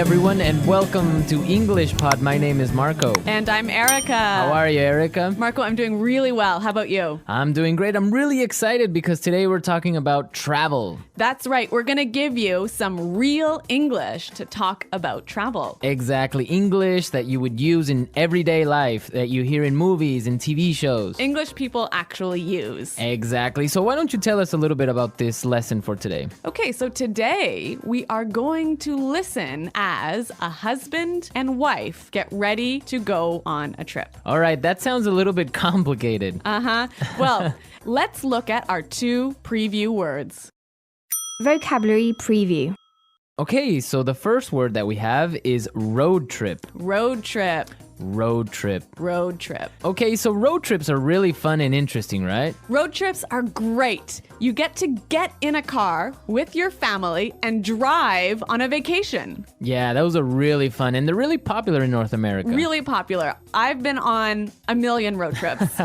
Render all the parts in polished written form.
everyone, and welcome to English Pod. My name is Marco. And I'm Erica. How are you, Erica? Marco, I'm doing really well. How about you? I'm doing great. I'm really excited because today we're talking about travel. That's right. We're going to give you some real English to talk about travel. Exactly. English that you would use in everyday life, that you hear in movies and TV shows. English people actually use. Exactly. So why don't you tell us a little bit about this lesson for today? Okay, so today we are going to listen as a husband and wife get ready to go on a trip. All right, that sounds a little bit complicated. Well, let's look at our two preview words. Vocabulary preview. Okay, so the first word that we have is road trip. Road trip. Road trip. Road trip. Okay, so road trips are really fun and interesting, right? Road trips are great. You get to get in a car with your family and drive on a vacation. Yeah, those are really fun, and they're really popular in North America. Really popular. I've been on a million road trips.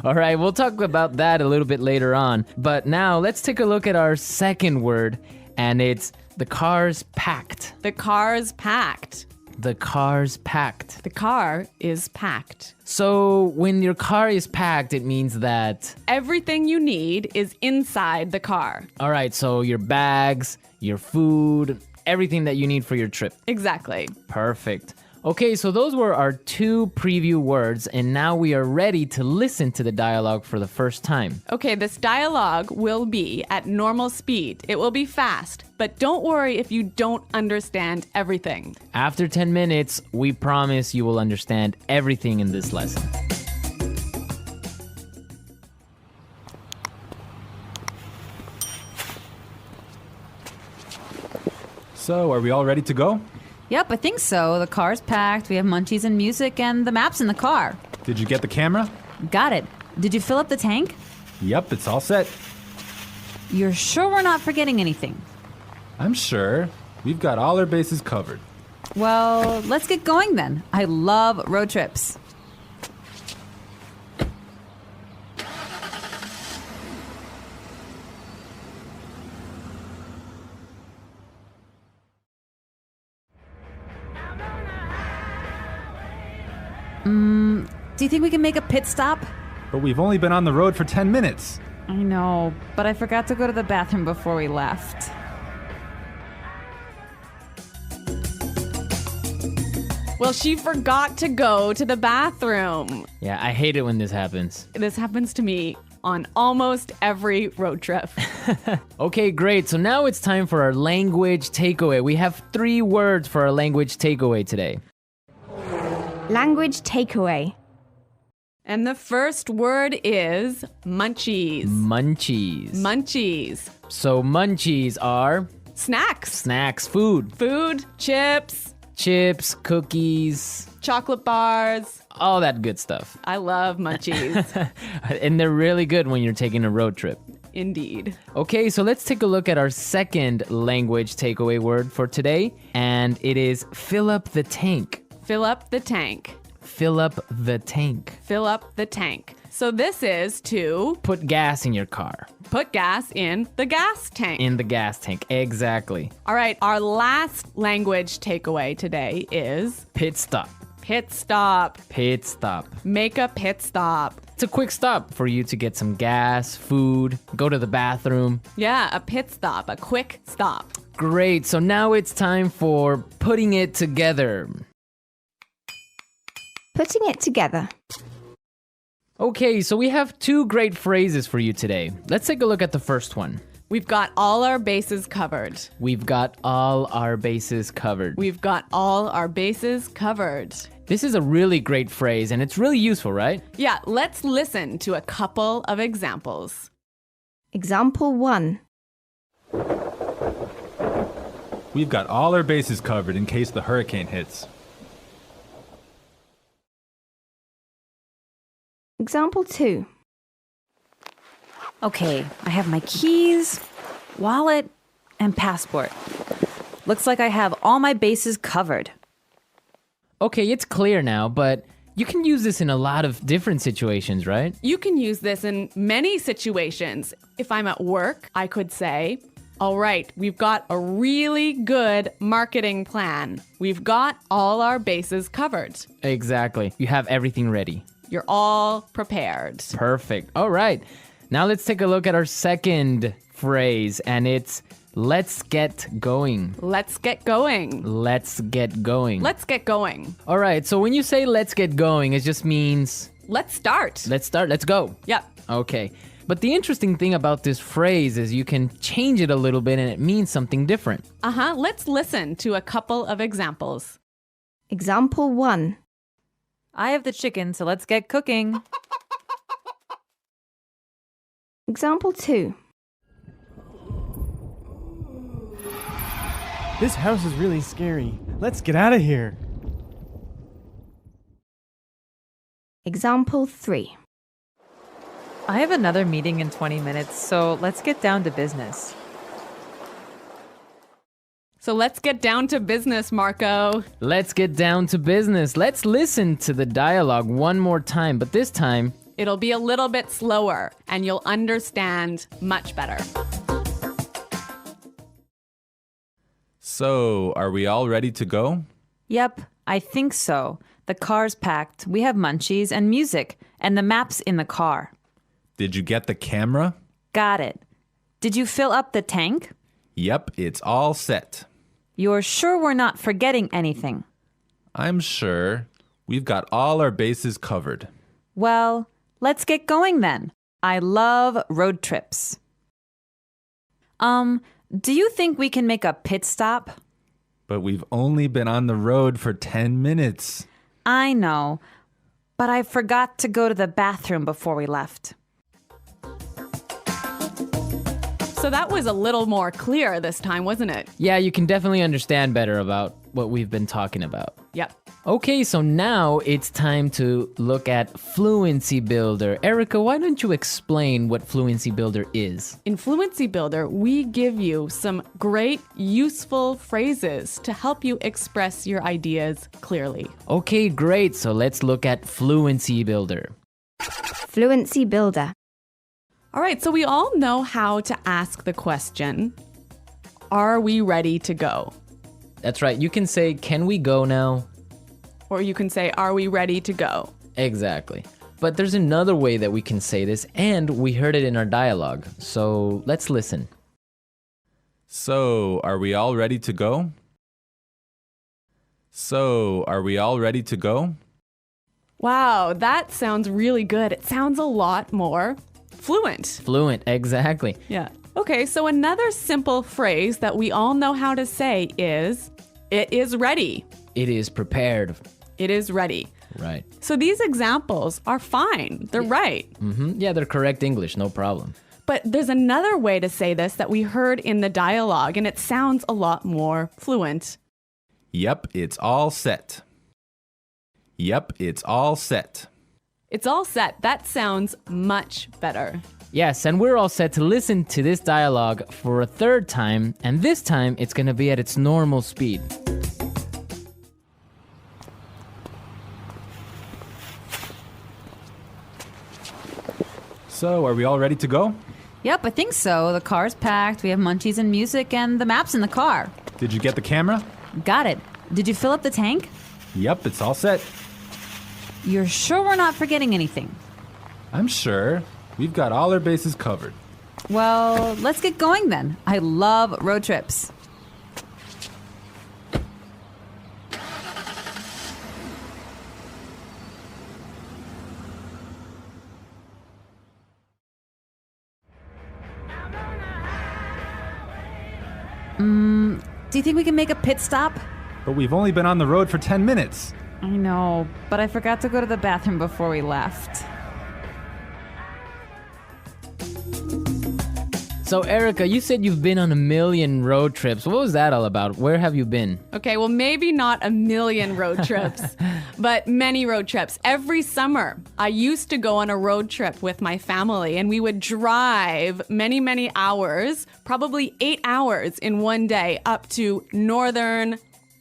All right, we'll talk about that a little bit later on. But now let's take a look at our second word, and it's the car's packed. The car's packed. The car's packed. The car is packed. So when your car is packed, it means that... everything you need is inside the car. All right, so your bags, your food, everything that you need for your trip. Exactly. Perfect. Okay, so those were our two preview words, and now we are ready to listen to the dialogue for the first time. Okay, this dialogue will be at normal speed. It will be fast, but don't worry if you don't understand everything. After 10 minutes, we promise you will understand everything in this lesson. So, are we all ready to go? Yep, I think so. The car's packed, we have munchies and music, and the map's in the car. Did you get the camera? Got it. Did you fill up the tank? Yep, it's all set. You're sure we're not forgetting anything? I'm sure. We've got all our bases covered. Well, let's get going then. I love road trips. Do you think we can make a pit stop? But we've only been on the road for 10 minutes. I know, but I forgot to go to the bathroom before we left. Well, she forgot to go to the bathroom. Yeah, I hate it when this happens. This happens to me on almost every road trip. Okay, great. So now it's time for our language takeaway. We have 3 words for our language takeaway today. Language takeaway. And the first word is munchies. Munchies. Munchies. So munchies are Snacks. snacks, food, Food, chips, chips, cookies, chocolate bars. all that good stuff. I love munchies. And they're really good when you're taking a road trip. Indeed. Okay, so let's take a look at our second language takeaway word for today, and it is fill up the tank. Fill up the tank. Fill up the tank. Fill up the tank. So this is to Put gas in your car. put gas in the gas tank. In the gas tank. Exactly. All right, our last language takeaway today is Pit stop. pit stop. Pit stop. Make a pit stop. It's a quick stop for you to get some gas, food, go to the bathroom. Yeah, a pit stop, a quick stop. Great, so now it's time for putting it together. Putting it together. Okay, so we have 2 great phrases for you today. Let's take a look at the first one. We've got all our bases covered. We've got all our bases covered. We've got all our bases covered. This is a really great phrase, and it's really useful, right? Yeah, let's listen to a couple of examples. Example 1. We've got all our bases covered in case the hurricane hits. Example 2. Okay, I have my keys, wallet, and passport. Looks like I have all my bases covered. Okay, it's clear now, but you can use this in a lot of different situations, right? You can use this in many situations. If I'm at work, I could say, All right, we've got a really good marketing plan. We've got all our bases covered. Exactly. You have everything ready. You're all prepared. Perfect. All right. Now let's take a look at our second phrase, and it's let's get going. Let's get going. Let's get going. Let's get going. All right. So when you say let's get going, it just means Let's start. let's start. Let's go. Yep. Okay. But the interesting thing about this phrase is you can change it a little bit and it means something different. Let's listen to a couple of examples. Example 1. I have the chicken, so let's get cooking. Example 2. This house is really scary. Let's get out of here. Example 3. I have another meeting in 20 minutes, so let's get down to business. So let's get down to business, Marco. Let's get down to business. Let's listen to the dialogue one more time, but this time, It'll be a little bit slower and you'll understand much better. So, are we all ready to go? Yep, I think so. The car's packed, we have munchies and music, and the map's in the car. Did you get the camera? Got it. Did you fill up the tank? Yep, it's all set. You're sure we're not forgetting anything? I'm sure. We've got all our bases covered. Well, let's get going then. I love road trips. Do you think we can make a pit stop? But we've only been on the road for 10 minutes. I know, but I forgot to go to the bathroom before we left. So that was a little more clear this time, wasn't it? yeah, you can definitely understand better about what we've been talking about. Yep. Okay, so now it's time to look at Fluency Builder. Erica, why don't you explain what Fluency Builder is? In Fluency Builder, we give you some great, useful phrases to help you express your ideas clearly. Okay, great. So let's look at Fluency Builder. Fluency Builder. All right, so we all know how to ask the question, are we ready to go? That's right. You can say, can we go now? Or you can say, are we ready to go? Exactly. But there's another way that we can say this, and we heard it in our dialogue. So let's listen. So, are we all ready to go? So, are we all ready to go? Wow, that sounds really good. It sounds a lot more fluent. Fluent, exactly. Yeah. Okay, so another simple phrase that we all know how to say is, it is ready. It is prepared. It is ready. Right. So these examples are fine. They're right. Yeah, they're correct English, no problem. But there's another way to say this that we heard in the dialogue, and it sounds a lot more fluent. Yep, it's all set. Yep, it's all set. It's all set. That sounds much better. Yes, and we're all set to listen to this dialogue for a third time, and this time it's going to be at its normal speed. So, are we all ready to go? Yep, I think so. The car's packed, we have munchies and music, and the map's in the car. Did you get the camera? Got it. Did you fill up the tank? Yep, it's all set. You're sure we're not forgetting anything? I'm sure. We've got all our bases covered. Well, let's get going then. I love road trips. Do you think we can make a pit stop? But we've only been on the road for 10 minutes. I know, but I forgot to go to the bathroom before we left. So, Erica, you said you've been on a million road trips. What was that all about? Where have you been? Okay, well, maybe not a million road trips, but many road trips. Every summer, I used to go on a road trip with my family, and we would drive many, many hours, probably 8 hours in one day, up to northern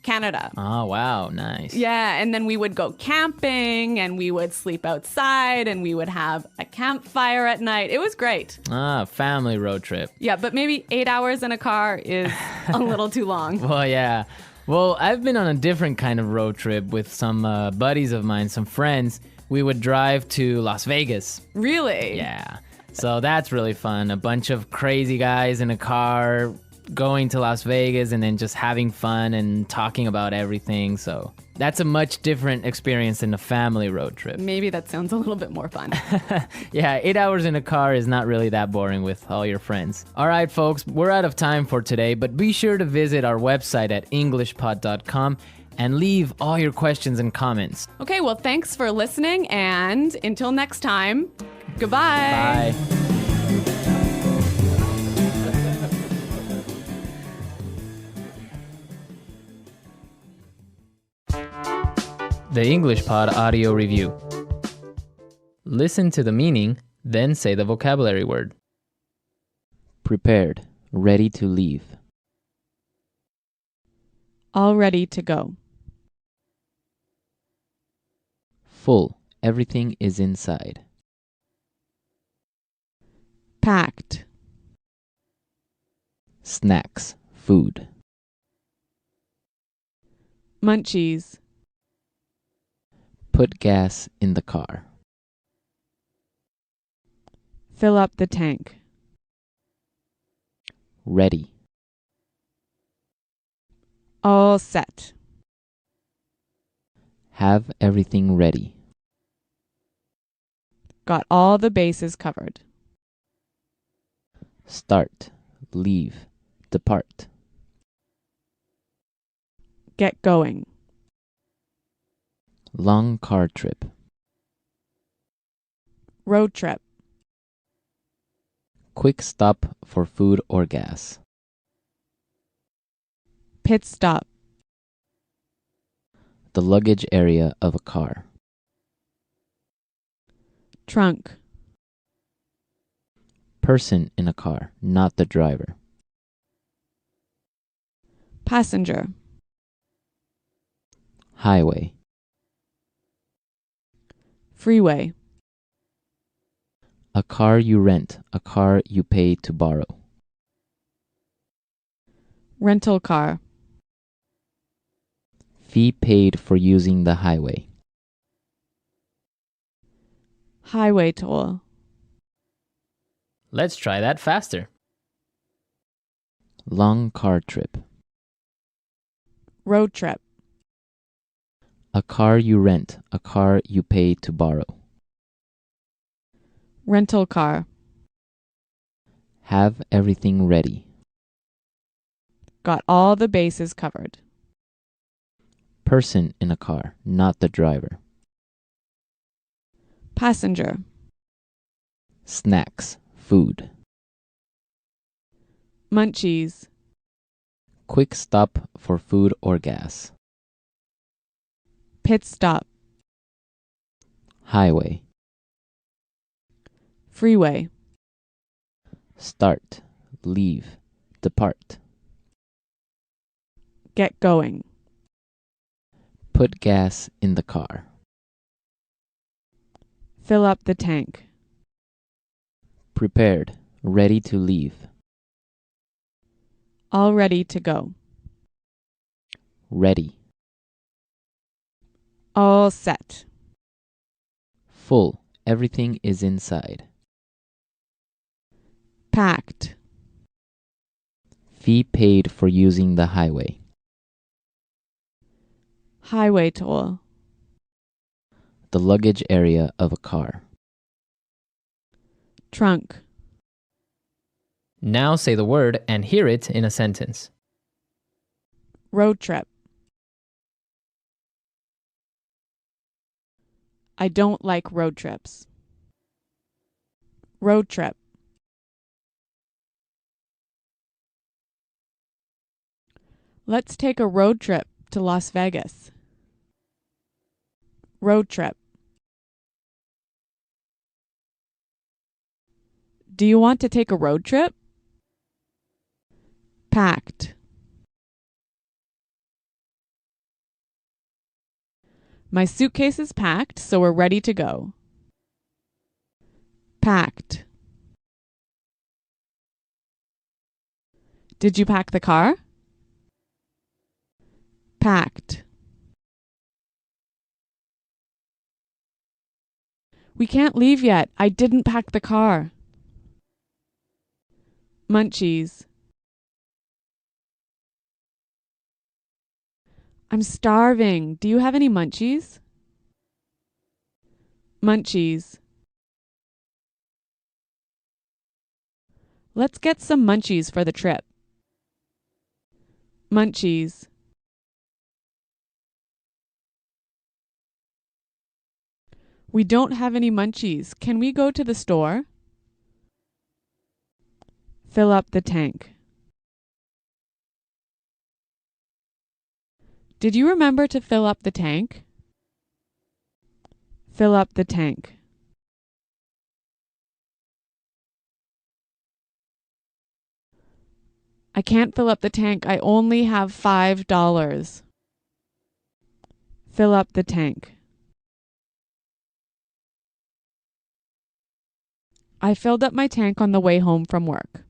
Canada. Oh, wow. Nice. Yeah, and then we would go camping and we would sleep outside and we would have a campfire at night. It was great. Ah, family road trip. Yeah, but maybe 8 hours in a car is a little too long. Well, yeah. Well, I've been on a different kind of road trip with some buddies of mine, some friends. We would drive to Las Vegas. Really? Yeah. So that's really fun. A bunch of crazy guys in a car going to Las Vegas and then just having fun and talking about everything. So that's a much different experience than a family road trip. Maybe that sounds a little bit more fun. Yeah, 8 hours in a car is not really that boring with all your friends. All right, folks, we're out of time for today, but be sure to visit our website at englishpod.com and leave all your questions and comments. Okay, well, thanks for listening, and until next time, goodbye. Bye. The English Pod Audio Review. Listen to the meaning, then say the vocabulary word. Prepared, ready to leave. All ready to go. Full, everything is inside. Packed. Snacks, food. Munchies. Put gas in the car. Fill up the tank. Ready. All set. Have everything ready. Got all the bases covered. Start, leave, depart. Get going. Long car trip. Road trip. Quick stop for food or gas. Pit stop. The luggage area of a car. Trunk. Person in a car, not the driver. Passenger. Highway. Freeway. A car you rent, a car you pay to borrow. Rental car. Fee paid for using the highway. Highway toll. Let's try that faster. Long car trip. Road trip. A car you rent, a car you pay to borrow. Rental car. Have everything ready. Got all the bases covered. Person in a car, not the driver. Passenger. Snacks, food. Munchies. Quick stop for food or gas. Pit stop. Highway. Freeway. Start, leave, depart. Get going. Put gas in the car. Fill up the tank. Prepared, ready to leave. All ready to go. Ready. All set. Full, everything is inside. Packed. Fee paid for using the highway. Highway toll. The luggage area of a car. Trunk. Now say the word and hear it in a sentence. Road trip. I don't like road trips. Road trip. Let's take a road trip to Las Vegas. Road trip. Do you want to take a road trip? Packed. My suitcase is packed, so we're ready to go. Packed. Did you pack the car? Packed. We can't leave yet. I didn't pack the car. Munchies. I'm starving. Do you have any munchies? Munchies. Let's get some munchies for the trip. Munchies. We don't have any munchies. Can we go to the store? Fill up the tank. Did you remember to fill up the tank? Fill up the tank. I can't fill up the tank. I only have $5. Fill up the tank. I filled up my tank on the way home from work.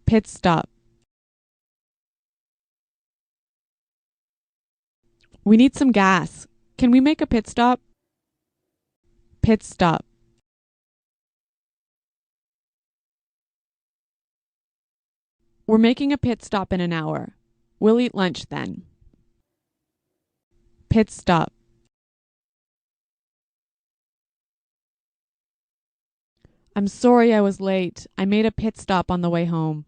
Pit stop. We need some gas. Can we make a pit stop? Pit stop. We're making a pit stop in an hour. We'll eat lunch then. Pit stop. I'm sorry I was late. I made a pit stop on the way home.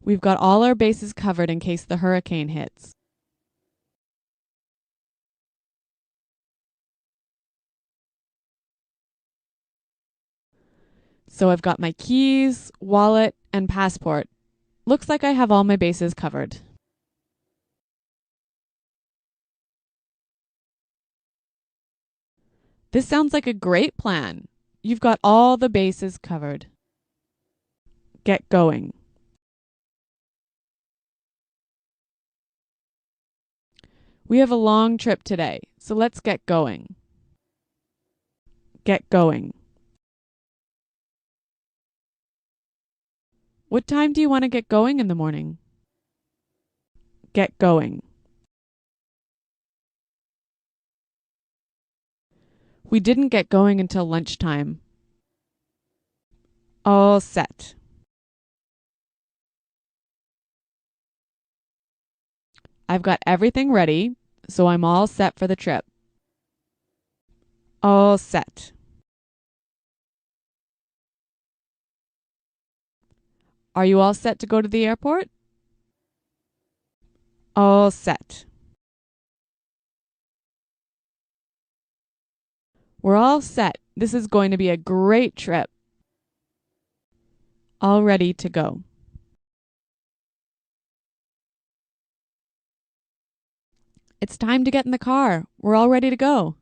We've got all our bases covered in case the hurricane hits. So I've got my keys, wallet, and passport. Looks like I have all my bases covered. This sounds like a great plan. You've got all the bases covered. Get going. We have a long trip today, so let's get going. Get going. What time do you want to get going in the morning? Get going. We didn't get going until lunchtime. All set. I've got everything ready, so I'm all set for the trip. All set. Are you all set to go to the airport? All set. We're all set. This is going to be a great trip. All ready to go. It's time to get in the car. We're all ready to go.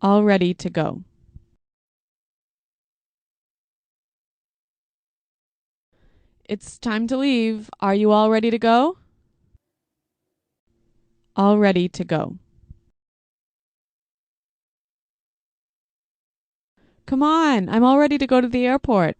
All ready to go. It's time to leave. Are you all ready to go? All ready to go. Come on, I'm all ready to go to the airport.